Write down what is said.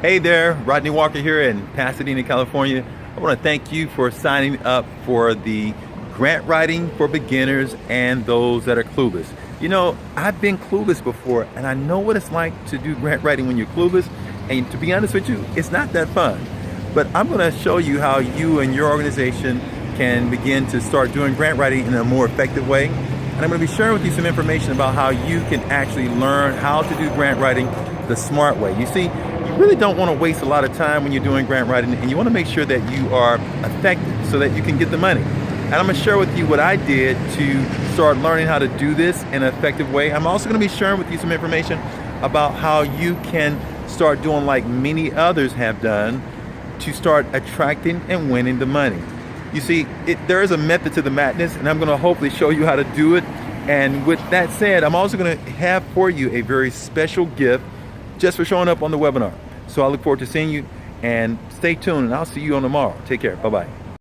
Hey there, Rodney Walker here in Pasadena, California. I want to thank you for signing up for the grant writing for beginners and those that are clueless. You know, I've been clueless before and I know what it's like to do grant writing when you're clueless. And to be honest with you, it's not that fun. But I'm going to show you how you and your organization can begin to start doing grant writing in a more effective way. And I'm going to be sharing with you some information about how you can actually learn how to do grant writing the smart way. You see, you really don't want to waste a lot of time when you're doing grant writing, and you want to make sure that you are effective so that you can get the money. And I'm going to share with you what I did to start learning how to do this in an effective way. I'm also going to be sharing with you some information about how you can start doing like many others have done to start attracting and winning the money. You see, there is a method to the madness, and I'm going to hopefully show you how to do it. And with that said, I'm also going to have for you a very special gift just for showing up on the webinar. So I look forward to seeing you, and stay tuned, and I'll see you on tomorrow. Take care. Bye-bye.